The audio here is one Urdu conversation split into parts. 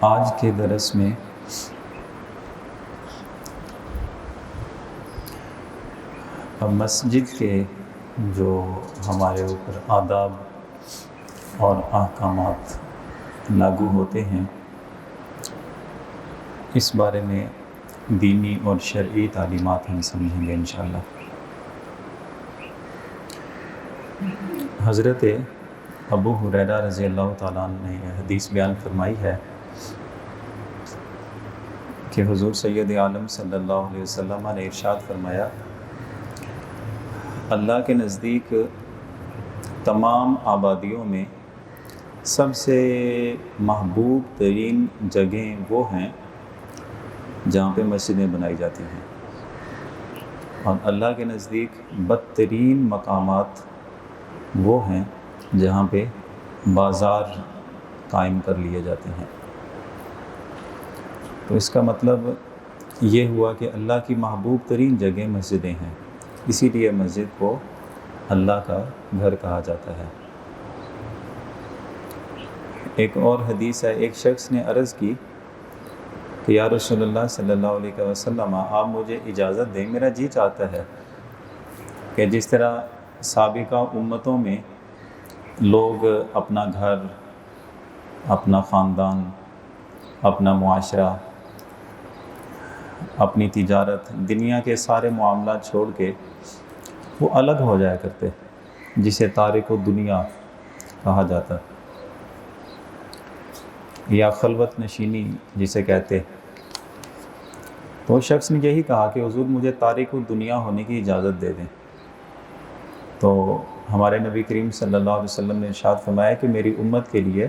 آج کے درس میں مسجد کے جو ہمارے اوپر آداب اور احکامات لاگو ہوتے ہیں، اس بارے میں دینی اور شرعی تعلیمات ہم سمجھیں گے انشاءاللہ۔ حضرت ابو ہریرہ رضی اللہ تعالیٰ عنہ نے یہ حدیث بیان فرمائی ہے کہ حضور سید عالم صلی اللہ علیہ وسلم نے ارشاد فرمایا، اللہ کے نزدیک تمام آبادیوں میں سب سے محبوب ترین جگہیں وہ ہیں جہاں پہ مسجدیں بنائی جاتی ہیں، اور اللہ کے نزدیک بدترین مقامات وہ ہیں جہاں پہ بازار قائم کر لیے جاتے ہیں۔ تو اس کا مطلب یہ ہوا کہ اللہ کی محبوب ترین جگہ مسجدیں ہیں، اسی لیے مسجد کو اللہ کا گھر کہا جاتا ہے۔ ایک اور حدیث ہے، ایک شخص نے عرض کی کہ یا رسول اللہ صلی اللہ علیہ وسلم، آپ مجھے اجازت دیں، میرا جی چاہتا ہے کہ جس طرح سابقہ امتوں میں لوگ اپنا گھر، اپنا خاندان، اپنا معاشرہ، اپنی تجارت، دنیا کے سارے معاملات چھوڑ کے وہ الگ ہو جایا کرتے، جسے تارک الدنیا کہا جاتا یا خلوت نشینی جسے کہتے۔ تو شخص نے یہی کہا کہ حضور مجھے تارک الدنیا ہونے کی اجازت دے دیں۔ تو ہمارے نبی کریم صلی اللہ علیہ وسلم نے ارشاد فرمایا کہ میری امت کے لیے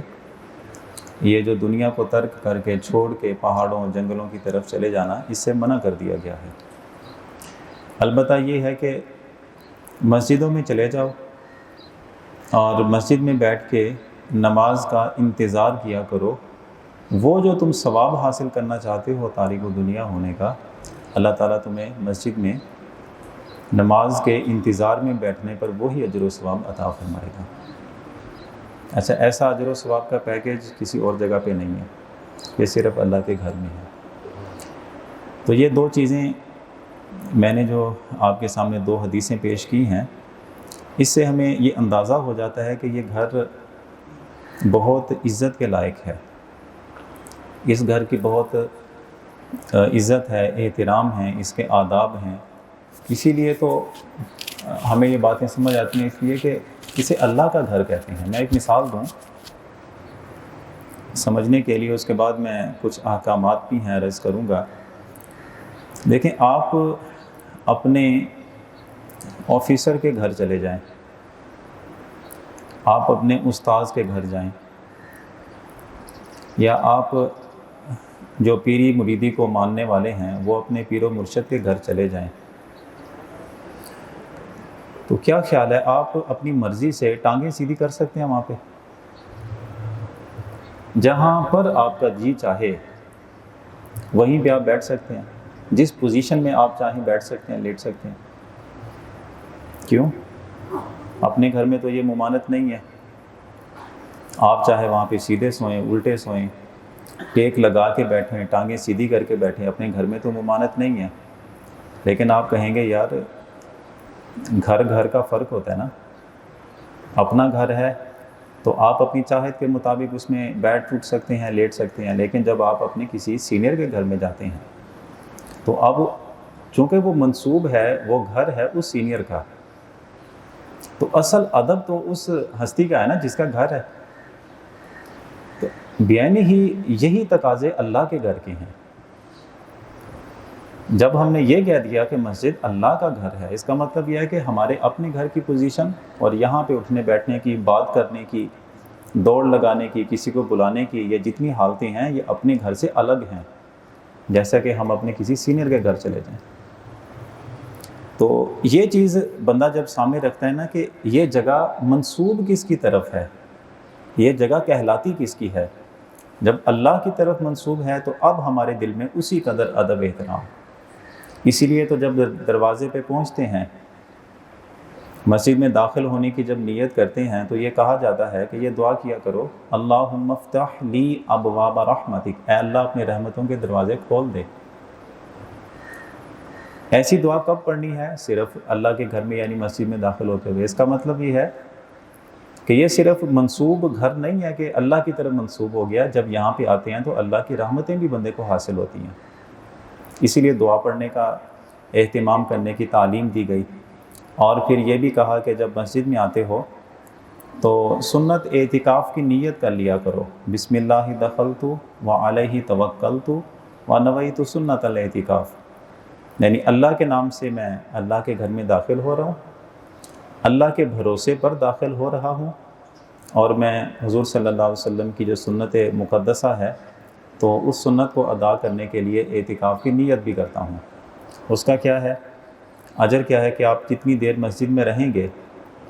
یہ جو دنیا کو ترک کر کے چھوڑ کے پہاڑوں جنگلوں کی طرف چلے جانا، اس سے منع کر دیا گیا ہے۔ البتہ یہ ہے کہ مسجدوں میں چلے جاؤ اور مسجد میں بیٹھ کے نماز کا انتظار کیا کرو، وہ جو تم ثواب حاصل کرنا چاہتے ہو تارک و دنیا ہونے کا، اللہ تعالیٰ تمہیں مسجد میں نماز کے انتظار میں بیٹھنے پر وہی اجر و ثواب عطا فرمائے گا۔ اچھا، ایسا اجر و ثواب کا پیکیج کسی اور جگہ پہ نہیں ہے، یہ صرف اللہ کے گھر میں ہے۔ تو یہ دو چیزیں میں نے جو آپ کے سامنے دو حدیثیں پیش کی ہیں، اس سے ہمیں یہ اندازہ ہو جاتا ہے کہ یہ گھر بہت عزت کے لائق ہے، اس گھر کی بہت عزت ہے، احترام ہے، اس کے آداب ہیں۔ اسی لیے تو ہمیں یہ باتیں سمجھ آتی ہیں، اس لیے کہ اسے اللہ کا گھر کہتے ہیں۔ میں ایک مثال دوں سمجھنے کے لیے، اس کے بعد میں کچھ احکامات بھی ہیں عرض کروں گا۔ دیکھیں، آپ اپنے آفیسر کے گھر چلے جائیں، آپ اپنے استاذ کے گھر جائیں، یا آپ جو پیری مریدی کو ماننے والے ہیں وہ اپنے پیر و مرشد کے گھر چلے جائیں، تو کیا خیال ہے آپ اپنی مرضی سے ٹانگیں سیدھی کر سکتے ہیں؟ وہاں پہ جہاں پر آپ کا جی چاہے وہیں پہ آپ بیٹھ سکتے ہیں، جس پوزیشن میں آپ چاہیں بیٹھ سکتے ہیں، لیٹ سکتے ہیں۔ کیوں؟ اپنے گھر میں تو یہ ممانعت نہیں ہے، آپ چاہے وہاں پہ سیدھے سوئیں، الٹے سوئیں، ٹیک لگا کے بیٹھیں، ٹانگیں سیدھی کر کے بیٹھیں، اپنے گھر میں تو ممانعت نہیں ہے۔ لیکن آپ کہیں گے یار گھر گھر کا فرق ہوتا ہے نا، اپنا گھر ہے تو آپ اپنی چاہت کے مطابق اس میں بیٹھ اٹھ سکتے ہیں، لیٹ سکتے ہیں، لیکن جب آپ اپنے کسی سینئر کے گھر میں جاتے ہیں تو اب چونکہ وہ منسوب ہے، وہ گھر ہے اس سینئر کا، تو اصل ادب تو اس ہستی کا ہے نا جس کا گھر ہے۔ تو بیان ہی یہی تقاضے اللہ کے گھر کے ہیں۔ جب ہم نے یہ کہہ دیا کہ مسجد اللہ کا گھر ہے، اس کا مطلب یہ ہے کہ ہمارے اپنے گھر کی پوزیشن اور یہاں پہ اٹھنے بیٹھنے کی، بات کرنے کی، دوڑ لگانے کی، کسی کو بلانے کی، یہ جتنی حالتیں ہیں یہ اپنے گھر سے الگ ہیں، جیسا کہ ہم اپنے کسی سینئر کے گھر چلے جائیں۔ تو یہ چیز بندہ جب سامنے رکھتا ہے نا کہ یہ جگہ منسوب کس کی طرف ہے، یہ جگہ کہلاتی کس کی ہے، جب اللہ کی طرف منسوب ہے تو اب ہمارے دل میں اسی قدر ادب احترام۔ اسی لیے تو جب دروازے پہ پہنچتے ہیں مسجد میں داخل ہونے کی جب نیت کرتے ہیں تو یہ کہا جاتا ہے کہ یہ دعا کیا کرو، اللہم افتح لی ابواب رحمتک، اے اللہ اپنے رحمتوں کے دروازے کھول دے۔ ایسی دعا کب پڑھنی ہے؟ صرف اللہ کے گھر میں یعنی مسجد میں داخل ہوتے ہوئے۔ اس کا مطلب یہ ہے کہ یہ صرف منسوب گھر نہیں ہے کہ اللہ کی طرف منسوب ہو گیا، جب یہاں پہ آتے ہیں تو اللہ کی رحمتیں بھی بندے کو حاصل ہوتی ہیں، اسی لیے دعا پڑھنے کا اہتمام کرنے کی تعلیم دی گئی۔ اور پھر یہ بھی کہا کہ جب مسجد میں آتے ہو تو سنت اعتکاف کی نیت کر لیا کرو، بسم اللہ دخلت وعلیہ توکلت ونویت سنت الاعتکاف، یعنی اللہ کے نام سے میں اللہ کے گھر میں داخل ہو رہا ہوں، اللہ کے بھروسے پر داخل ہو رہا ہوں، اور میں حضور صلی اللہ علیہ وسلم کی جو سنت مقدسہ ہے تو اس سنت کو ادا کرنے کے لیے اعتکاف کی نیت بھی کرتا ہوں۔ اس کا کیا ہے اجر؟ کیا ہے کہ آپ جتنی دیر مسجد میں رہیں گے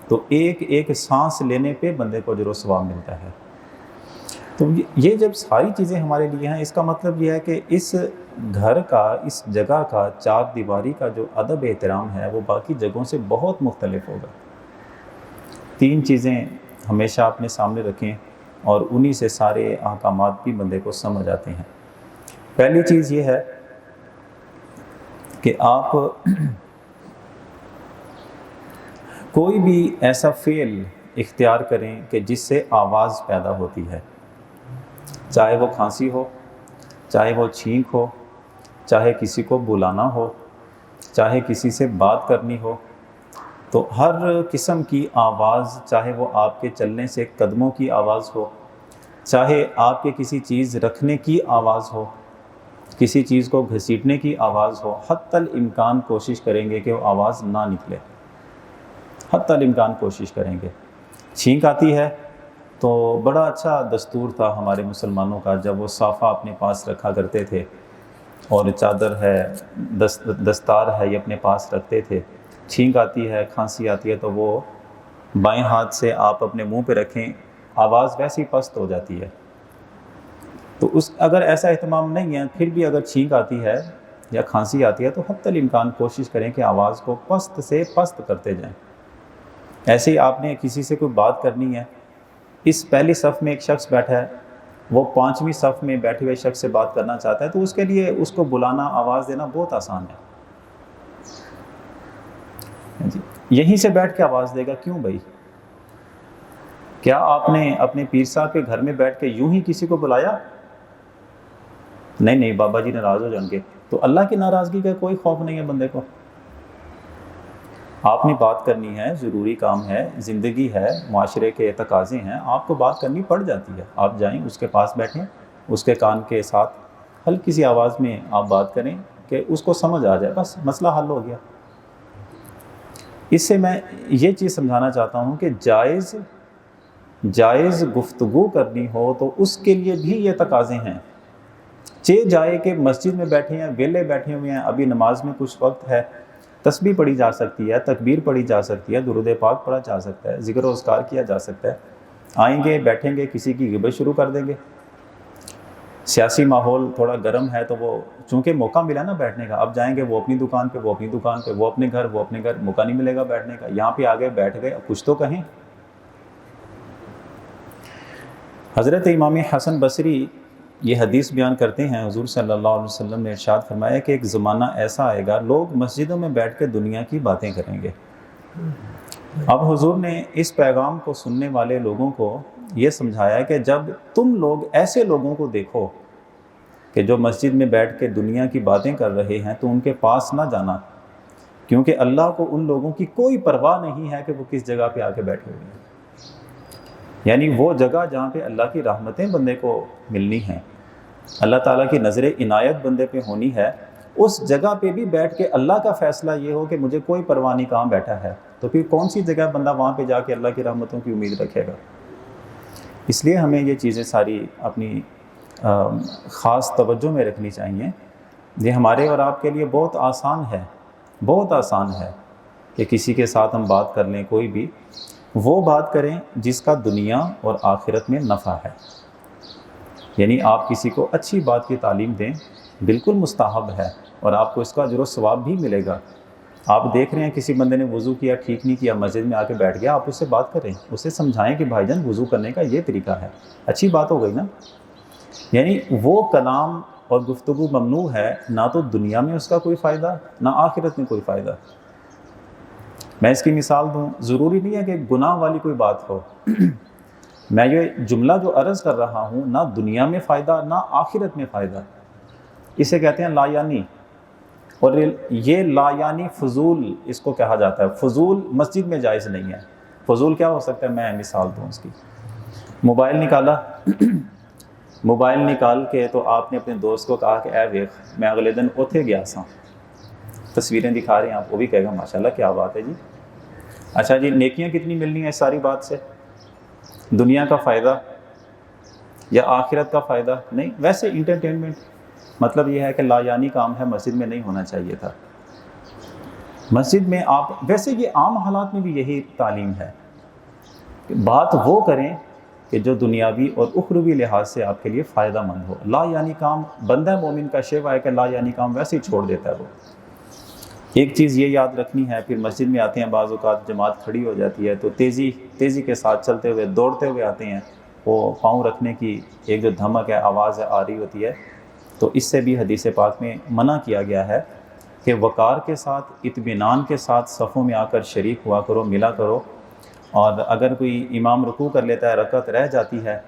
تو ایک ایک سانس لینے پہ بندے کو اجر و ثواب ملتا ہے۔ تو یہ جب ساری چیزیں ہمارے لیے ہیں، اس کا مطلب یہ ہے کہ اس گھر کا، اس جگہ کا، چار دیواری کا جو ادب احترام ہے وہ باقی جگہوں سے بہت مختلف ہوگا۔ تین چیزیں ہمیشہ اپنے سامنے رکھیں اور انہی سے سارے احکامات بھی بندے کو سمجھ آتے ہیں۔ پہلی چیز یہ ہے کہ آپ کوئی بھی ایسا فعل اختیار کریں کہ جس سے آواز پیدا ہوتی ہے، چاہے وہ کھانسی ہو، چاہے وہ چھینک ہو، چاہے کسی کو بلانا ہو، چاہے کسی سے بات کرنی ہو، تو ہر قسم کی آواز، چاہے وہ آپ کے چلنے سے قدموں کی آواز ہو، چاہے آپ کے کسی چیز رکھنے کی آواز ہو، کسی چیز کو گھسیٹنے کی آواز ہو، حتی الامکان کوشش کریں گے کہ وہ آواز نہ نکلے، حتی الامکان کوشش کریں گے۔ چھینک آتی ہے تو بڑا اچھا دستور تھا ہمارے مسلمانوں کا، جب وہ صافہ اپنے پاس رکھا کرتے تھے اور چادر ہے، دستار ہے، یہ اپنے پاس رکھتے تھے۔ چھینک آتی ہے، کھانسی آتی ہے تو وہ بائیں ہاتھ سے آپ اپنے منہ پہ رکھیں، آواز ویسی پست ہو جاتی ہے۔ تو اگر ایسا اہتمام نہیں ہے، پھر بھی اگر چھینک آتی ہے یا کھانسی آتی ہے تو حتی الامکان کوشش کریں کہ آواز کو پست سے پست کرتے جائیں۔ ایسے ہی آپ نے کسی سے کوئی بات کرنی ہے، اس پہلی صف میں ایک شخص بیٹھا ہے، وہ 5ویں صف میں بیٹھے ہوئے شخص سے بات کرنا چاہتا ہے، تو اس کے لیے اس کو بلانا، آواز دینا بہت آسان ہے۔ یہیں سے بیٹھ کے آواز دے گا، کیوں بھائی؟ کیا آپ نے اپنے پیر صاحب کے گھر میں بیٹھ کے یوں ہی کسی کو بلایا؟ نہیں بابا جی ناراض ہو جائیں گے۔ تو اللہ کی ناراضگی کا کوئی خوف نہیں ہے بندے کو۔ آپ نے بات کرنی ہے، ضروری کام ہے، زندگی ہے، معاشرے کے تقاضے ہیں، آپ کو بات کرنی پڑ جاتی ہے۔ آپ جائیں، اس کے پاس بیٹھیں، اس کے کان کے ساتھ ہلکی سی آواز میں آپ بات کریں کہ اس کو سمجھ آ جائے، بس مسئلہ حل ہو گیا۔ اس سے میں یہ چیز سمجھانا چاہتا ہوں کہ جائز گفتگو کرنی ہو تو اس کے لیے بھی یہ تقاضے ہیں۔ جائے کہ مسجد میں بیٹھے ہیں، ویلے بیٹھے ہوئے ہیں، ابھی نماز میں کچھ وقت ہے، تسبیح پڑھی جا سکتی ہے، تکبیر پڑھی جا سکتی ہے، درود پاک پڑھا جا سکتا ہے، ذکر و اذکار کیا جا سکتا ہے۔ آئیں گے، بیٹھیں گے، کسی کی غیبت شروع کر دیں گے۔ سیاسی ماحول تھوڑا گرم ہے تو وہ چونکہ موقع ملا نا بیٹھنے کا، اب جائیں گے وہ اپنی دکان پہ، وہ اپنی دکان پہ، وہ اپنے گھر، موقع نہیں ملے گا بیٹھنے کا۔ یہاں پہ آگے بیٹھ گئے، کچھ تو کہیں۔ حضرت امام حسن بصری یہ حدیث بیان کرتے ہیں، حضور صلی اللہ علیہ وسلم نے ارشاد فرمایا کہ ایک زمانہ ایسا آئے گا، لوگ مسجدوں میں بیٹھ کے دنیا کی باتیں کریں گے۔ اب حضور نے اس پیغام کو سننے والے لوگوں کو یہ سمجھایا کہ جب تم لوگ ایسے لوگوں کو دیکھو کہ جو مسجد میں بیٹھ کے دنیا کی باتیں کر رہے ہیں تو ان کے پاس نہ جانا، کیونکہ اللہ کو ان لوگوں کی کوئی پرواہ نہیں ہے کہ وہ کس جگہ پہ آ کے بیٹھے ہوئے ہیں۔ یعنی وہ جگہ جہاں پہ اللہ کی رحمتیں بندے کو ملنی ہیں، اللہ تعالیٰ کی نظر عنایت بندے پہ ہونی ہے، اس جگہ پہ بھی بیٹھ کے اللہ کا فیصلہ یہ ہو کہ مجھے کوئی پرواہ نہیں کہاں بیٹھا ہے، تو پھر کون سی جگہ بندہ وہاں پہ جا کے اللہ کی رحمتوں کی امید رکھے گا؟ اس لیے ہمیں یہ چیزیں ساری اپنی خاص توجہ میں رکھنی چاہیے۔ یہ ہمارے اور آپ کے لیے بہت آسان ہے کہ کسی کے ساتھ ہم بات کر لیں، کوئی بھی وہ بات کریں جس کا دنیا اور آخرت میں نفع ہے۔ یعنی آپ کسی کو اچھی بات کی تعلیم دیں، بالکل مستحب ہے، اور آپ کو اس کا اجر و ثواب بھی ملے گا۔ آپ دیکھ رہے ہیں کسی بندے نے وضو کیا ٹھیک نہیں کیا، مسجد میں آ کے بیٹھ گیا، آپ اس سے بات کریں، اسے سمجھائیں کہ بھائی جان وضو کرنے کا یہ طریقہ ہے، اچھی بات ہو گئی نا۔ یعنی وہ کلام اور گفتگو ممنوع ہے، نہ تو دنیا میں اس کا کوئی فائدہ نہ آخرت میں کوئی فائدہ۔ میں اس کی مثال دوں، ضروری نہیں ہے کہ گناہ والی کوئی بات ہو، میں یہ جملہ جو عرض کر رہا ہوں نہ دنیا میں فائدہ نہ آخرت میں فائدہ، اسے کہتے ہیں لا یعنی۔ اور یہ لا یعنی فضول اس کو کہا جاتا ہے، فضول مسجد میں جائز نہیں ہے۔ فضول کیا ہو سکتا ہے، میں مثال دوں اس کی۔ موبائل نکالا، موبائل نکال کے تو آپ نے اپنے دوست کو کہا کہ اے ویخ میں اگلے دن اوتھے گیا سا، تصویریں دکھا رہے ہیں آپ، وہ بھی کہے گا ماشاءاللہ کیا بات ہے جی۔ اچھا جی، نیکیاں کتنی ملنی ہیں اس ساری بات سے؟ دنیا کا فائدہ یا آخرت کا فائدہ؟ نہیں، ویسے انٹرٹینمنٹ۔ مطلب یہ ہے کہ لا یعنی کام ہے، مسجد میں نہیں ہونا چاہیے تھا۔ مسجد میں آپ، ویسے یہ عام حالات میں بھی یہی تعلیم ہے کہ بات وہ کریں کہ جو دنیاوی اور اخروی لحاظ سے آپ کے لیے فائدہ مند ہو۔ لا یعنی کام بندہ مومن کا شیوا ہے کہ لا یعنی کام ویسے ہی چھوڑ دیتا ہے وہ۔ ایک چیز یہ یاد رکھنی ہے، پھر مسجد میں آتے ہیں بعض اوقات جماعت کھڑی ہو جاتی ہے تو تیزی کے ساتھ چلتے ہوئے دوڑتے ہوئے آتے ہیں، وہ پاؤں رکھنے کی ایک جو دھمک ہے، آواز ہے، آ رہی ہوتی ہے، تو اس سے بھی حدیث پاک میں منع کیا گیا ہے کہ وقار کے ساتھ اطمینان کے ساتھ صفوں میں آ کر شریک ہوا کرو، ملا کرو۔ اور اگر کوئی امام رکوع کر لیتا ہے، رکعت رہ جاتی ہے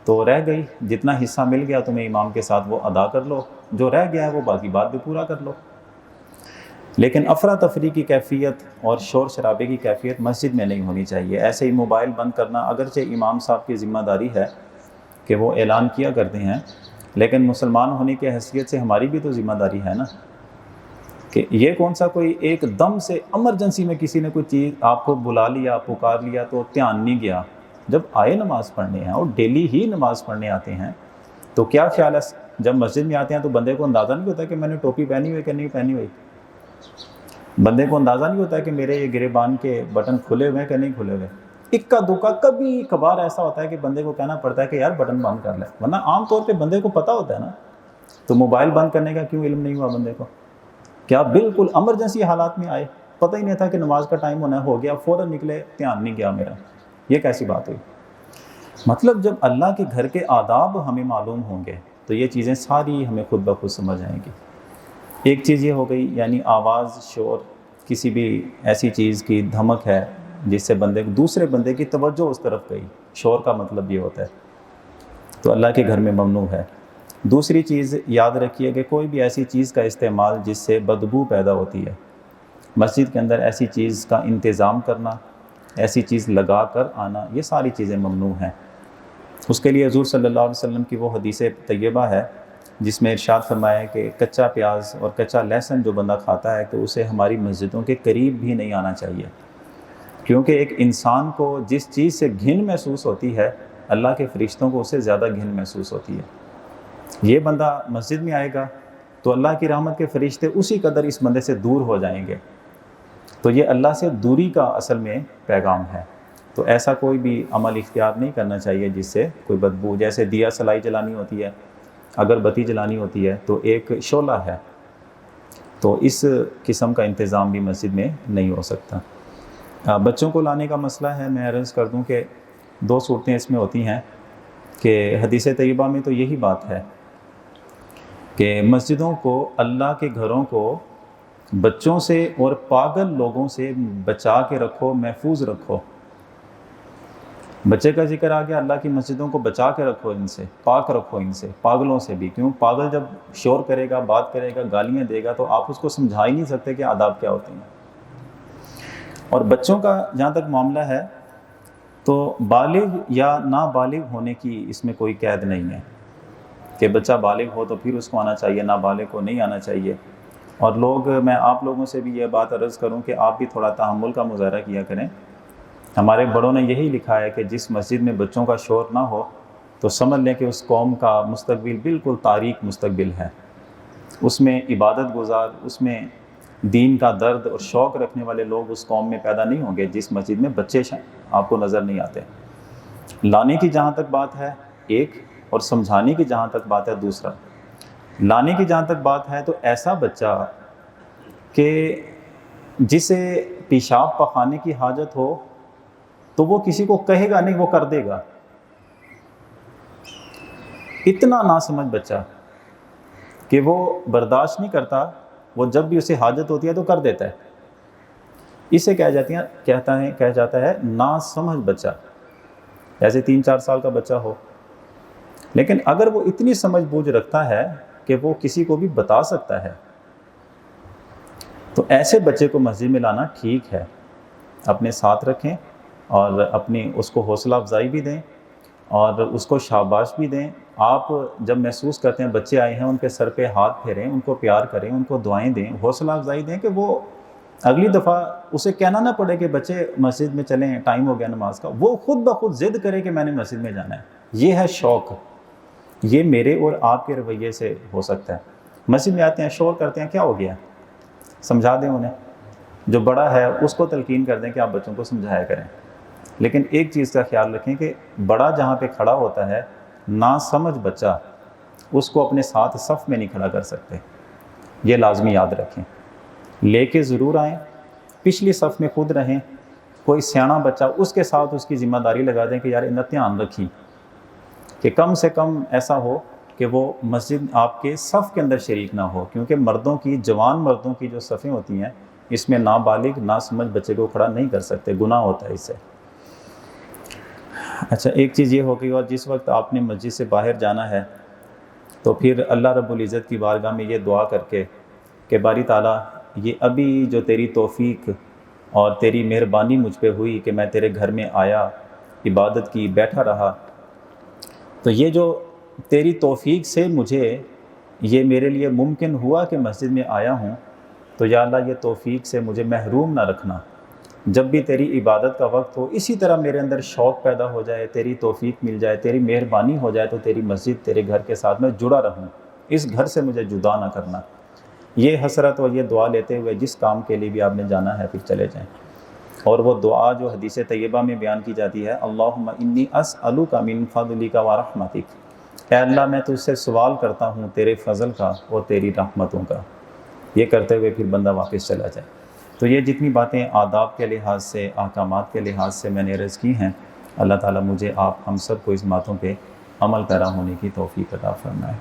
تو رہ گئی، جتنا حصہ مل گیا تمہیں امام کے ساتھ وہ ادا کر لو، جو رہ گیا ہے وہ باقی بات بھی پورا کر لو۔ لیکن افراتفری کی کیفیت اور شور شرابے کی کیفیت مسجد میں نہیں ہونی چاہیے۔ ایسے ہی موبائل بند کرنا اگرچہ امام صاحب کی ذمہ داری ہے کہ وہ اعلان کیا کرتے ہیں، لیکن مسلمان ہونے کی حیثیت سے ہماری بھی تو ذمہ داری ہے نا، کہ یہ کون سا کوئی ایک دم سے ایمرجنسی میں کسی نے کوئی چیز آپ کو بلا لیا، پکار لیا تو دھیان نہیں گیا۔ جب آئے نماز پڑھنے ہیں اور ڈیلی ہی نماز پڑھنے آتے ہیں تو کیا خیال ہے، جب مسجد میں آتے ہیں تو بندے کو اندازہ نہیں ہوتا کہ میں نے ٹوپی پہنی ہوئی کہ نہیں پہنی ہوئی؟ بندے کو اندازہ نہیں ہوتا ہے کہ میرے یہ گریبان کے بٹن کھلے ہوئے ہیں کہ نہیں کھلے ہوئے؟ اکا دکا کبھی کبھار ایسا ہوتا ہے کہ بندے کو کہنا پڑتا ہے کہ یار بٹن بند کر لے، ورنہ عام طور پہ بندے کو پتہ ہوتا ہے نا۔ تو موبائل بند کرنے کا کیوں علم نہیں ہوا بندے کو؟ کیا بالکل ایمرجنسی حالات میں آئے، پتہ ہی نہیں تھا کہ نماز کا ٹائم ہونا ہو گیا، فوراً نکلے، دھیان نہیں گیا میرا؟ یہ کیسی بات ہوئی؟ مطلب جب اللہ کے گھر کے آداب ہمیں معلوم ہوں گے تو یہ چیزیں ساری ہمیں خود بخود سمجھ آئیں گی۔ ایک چیز یہ ہو گئی، یعنی آواز، شور، کسی بھی ایسی چیز کی دھمک ہے جس سے دوسرے بندے کی توجہ اس طرف گئی، شور کا مطلب یہ ہوتا ہے، تو اللہ کے گھر میں ممنوع ہے۔ دوسری چیز یاد رکھیے کہ کوئی بھی ایسی چیز کا استعمال جس سے بدبو پیدا ہوتی ہے، مسجد کے اندر ایسی چیز کا انتظام کرنا، ایسی چیز لگا کر آنا، یہ ساری چیزیں ممنوع ہیں۔ اس کے لیے حضور صلی اللہ علیہ وسلم کی وہ حدیث طیبہ ہے جس میں ارشاد فرمایا کہ کچا پیاز اور کچا لہسن جو بندہ کھاتا ہے تو اسے ہماری مسجدوں کے قریب بھی نہیں آنا چاہیے، کیونکہ ایک انسان کو جس چیز سے گھن محسوس ہوتی ہے اللہ کے فرشتوں کو اس سے زیادہ گھن محسوس ہوتی ہے۔ یہ بندہ مسجد میں آئے گا تو اللہ کی رحمت کے فرشتے اسی قدر اس بندے سے دور ہو جائیں گے، تو یہ اللہ سے دوری کا اصل میں پیغام ہے۔ تو ایسا کوئی بھی عمل اختیار نہیں کرنا چاہیے جس سے کوئی بدبو، جیسے دیا سلائی جلانی ہوتی ہے، اگر بتی جلانی ہوتی ہے تو ایک شعلہ ہے، تو اس قسم کا انتظام بھی مسجد میں نہیں ہو سکتا۔ بچوں کو لانے کا مسئلہ ہے، میں عرض کر دوں کہ دو صورتیں اس میں ہوتی ہیں کہ حدیث طیبہ میں تو یہی بات ہے کہ مسجدوں کو، اللہ کے گھروں کو بچوں سے اور پاگل لوگوں سے بچا کے رکھو، محفوظ رکھو۔ بچے کا ذکر آ گیا، اللہ کی مسجدوں کو بچا کے رکھو، ان سے پاک رکھو، ان سے، پاگلوں سے بھی۔ کیوں؟ پاگل جب شور کرے گا، بات کرے گا، گالیاں دے گا تو آپ اس کو سمجھا ہی نہیں سکتے کہ آداب کیا ہوتے ہیں۔ اور بچوں کا جہاں تک معاملہ ہے تو بالغ یا نابالغ ہونے کی اس میں کوئی قید نہیں ہے کہ بچہ بالغ ہو تو پھر اس کو آنا چاہیے، نابالغ کو نہیں آنا چاہیے۔ اور میں آپ لوگوں سے بھی یہ بات عرض کروں کہ آپ بھی تھوڑا تحمل کا مظاہرہ کیا کریں۔ ہمارے بڑوں نے یہی لکھا ہے کہ جس مسجد میں بچوں کا شور نہ ہو تو سمجھ لیں کہ اس قوم کا مستقبل بالکل تاریک مستقبل ہے، اس میں عبادت گزار، اس میں دین کا درد اور شوق رکھنے والے لوگ اس قوم میں پیدا نہیں ہوں گے جس مسجد میں بچے آپ کو نظر نہیں آتے۔ لانے کی جہاں تک بات ہے ایک، اور سمجھانے کی جہاں تک بات ہے دوسرا۔ لانے کی جہاں تک بات ہے تو ایسا بچہ کہ جسے پیشاب پخانے کی حاجت ہو تو وہ کسی کو کہے گا نہیں، وہ کر دے گا. اتنا ناسمجھ بچہ کہ وہ برداشت نہیں کرتا، وہ جب بھی اسے حاجت ہوتی ہے تو کر دیتا ہے. اسے کہا جاتا ہے ناسمجھ بچہ. ایسے 3-4 سال کا بچہ ہو، لیکن اگر وہ اتنی سمجھ بوجھ رکھتا ہے کہ وہ کسی کو بھی بتا سکتا ہے، تو ایسے بچے کو مسجد میں لانا ٹھیک ہے. اپنے ساتھ رکھیں اور اپنی اس کو حوصلہ افزائی بھی دیں اور اس کو شاباش بھی دیں. آپ جب محسوس کرتے ہیں بچے آئے ہیں، ان کے سر پہ ہاتھ پھیریں، ان کو پیار کریں، ان کو دعائیں دیں، حوصلہ افزائی دیں کہ وہ اگلی دفعہ اسے کہنا نہ پڑے کہ بچے مسجد میں چلیں، ٹائم ہو گیا نماز کا. وہ خود بخود ضد کرے کہ میں نے مسجد میں جانا ہے. یہ ہے شوق. یہ میرے اور آپ کے رویے سے ہو سکتا ہے. مسجد میں آتے ہیں، شور کرتے ہیں، کیا ہو گیا؟ سمجھا دیں انہیں. جو بڑا ہے اس کو تلقین کر دیں کہ آپ بچوں کو سمجھایا کریں. لیکن ایک چیز کا خیال رکھیں کہ بڑا جہاں پہ کھڑا ہوتا ہے، ناسمجھ بچہ اس کو اپنے ساتھ صف میں نہیں کھڑا کر سکتے. یہ لازمی یاد رکھیں. لے کے ضرور آئیں، پچھلی صف میں خود رہیں. کوئی سیاڑا بچہ اس کے ساتھ اس کی ذمہ داری لگا دیں کہ یار اتنا دھیان رکھی کہ کم سے کم ایسا ہو کہ وہ مسجد آپ کے صف کے اندر شریک نہ ہو. کیونکہ مردوں کی، جوان مردوں کی جو صفیں ہوتی ہیں، اس میں نابالغ ناسمجھ بچے کو کھڑا نہیں کر سکتے، گناہ ہوتا ہے اس سے. اچھا، ایک چیز یہ ہوگی، اور جس وقت آپ نے مسجد سے باہر جانا ہے تو پھر اللہ رب العزت کی بارگاہ میں یہ دعا کر کے کہ باری تعالیٰ، یہ ابھی جو تیری توفیق اور تیری مہربانی مجھ پہ ہوئی کہ میں تیرے گھر میں آیا، عبادت کی، بیٹھا رہا، تو یہ جو تیری توفیق سے مجھے یہ میرے لیے ممکن ہوا کہ مسجد میں آیا ہوں، تو یا اللہ یہ توفیق سے مجھے محروم نہ رکھنا. جب بھی تیری عبادت کا وقت ہو، اسی طرح میرے اندر شوق پیدا ہو جائے، تیری توفیق مل جائے، تیری مہربانی ہو جائے تو تیری مسجد، تیرے گھر کے ساتھ میں جڑا رہوں. اس گھر سے مجھے جدا نہ کرنا. یہ حسرت اور یہ دعا لیتے ہوئے جس کام کے لیے بھی آپ نے جانا ہے پھر چلے جائیں. اور وہ دعا جو حدیث طیبہ میں بیان کی جاتی ہے، اللہم انی اسألک من فضلک و رحمتک، اے اللہ میں تجھ سے سوال کرتا ہوں تیرے فضل کا اور تیری رحمتوں کا. یہ کرتے ہوئے پھر بندہ واپس چلا جائے. تو یہ جتنی باتیں آداب کے لحاظ سے، احکامات کے لحاظ سے میں نے عرض کی ہیں، اللہ تعالیٰ مجھے آپ ہم سب کو اس باتوں پہ عمل پیرا ہونے کی توفیق عطا فرمائے.